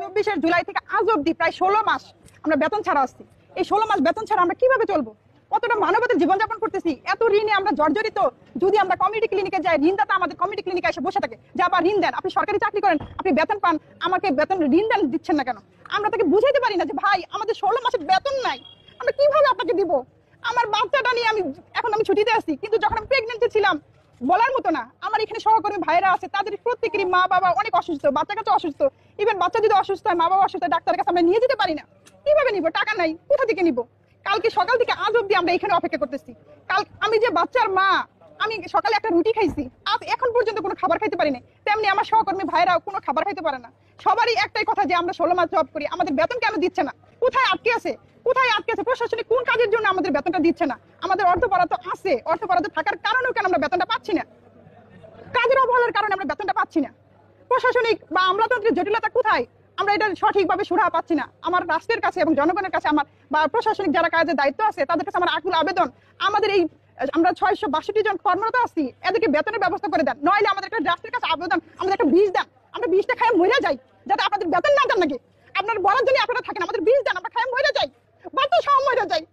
24 জুলাই থেকে আজ অব্দি প্রায় 16 মাস আমরা বেতন ছাড়া আসছি। এই 16 মাস বেতন ছাড়া আমরা কিভাবে চলবো? কতটা মানবতার জীবনযাপন করতেছি, এত ঋণে আমরা জর্জরিত। যদি আমরা কমিউনিটি ক্লিনিকে যাই, ঋণদাতা আমাদের কমিউনিটি ক্লিনিকে এসে বসে থাকে যে আবার ঋণ দেন, আপনি সরকারি চাকরি করেন, আপনি বেতন পান, আমাকে বেতন ঋণ দেন দিচ্ছেন না কেন? আমরা তাকে বুঝাইতে পারি না যে ভাই আমাদের 16 মাসের বেতন নাই, আমরা কিভাবে আপনাকে দিব? আমার বাচ্চাটা নিয়ে আমি ছুটিতে আসছি, কিন্তু যখন আমি প্রেগনেন্সি ছিলাম বলার মতো না। আমার এখানে সহকর্মী ভাইরা আছে, তাদের প্রত্যেকেরই মা বাবা অনেক অসুস্থ, বাচ্চা কাছে অসুস্থ। ইভেন বাচ্চা যদি অসুস্থ হয়, মা বাবা অসুস্থ, ডাক্তারের কাছে আমরা নিয়ে যেতে পারি না। কিভাবে নিব? টাকা নাই, কোথা থেকে নিব? কালকে সকাল থেকে আজ অব্দি আমরা এখানে অপেক্ষা করতেছি। কাল আমি যে বাচ্চার মা, আমি সকালে একটা রুটি খাইছি, আজ এখন পর্যন্ত কোনো খাবার খাইতে পারি না। তেমনি আমার সহকর্মী ভাইরা কোনো খাবার খাইতে পারে না। সবারই একটাই কথা যে আমরা 16 মাস জব করি, আমাদের বেতন কেন দিচ্ছে না? কোথায় আটকে আছে? কোথায় আটকে আছে? প্রশাসনিক কোন কাজের জন্য আমাদের বেতনটা দিচ্ছে না? আমাদের অর্থ বরাদ্দ আছে, অর্থ বরাদ্দ থাকার কারণেও কেন আমরা বেতনটা পাচ্ছি না? কাজের অবহেলার কারণে আমরা বেতনটা পাচ্ছি না। প্রশাসনিক বা আমলাতন্ত্রের জটিলতা কোথায়? আমরা এটা সঠিকভাবে সুরাহা পাচ্ছি না। আমার রাষ্ট্রের কাছে এবং জনগণের কাছে আমার বা প্রশাসনিক যারা কাজের দায়িত্ব আছে তাদের কাছে আমার আকুল আবেদন, আমাদের এই আমরা 662 জন কর্মরত আছি, এদেরকে বেতনের ব্যবস্থা করে দেন। নইলে আমাদের একটা রাষ্ট্রের কাছে আবেদন, আমাদের একটা বীজ দেন, আমরা বীজটা খায় মরে যাই, যাতে আপনাদের বেতন না দেন নাকি। আপনার বলার জন্য আপনারা থাকেন, আমাদের বীজ দেন, আমরা খায় মরে যাই, বাচ্চা সহ মরে যাই।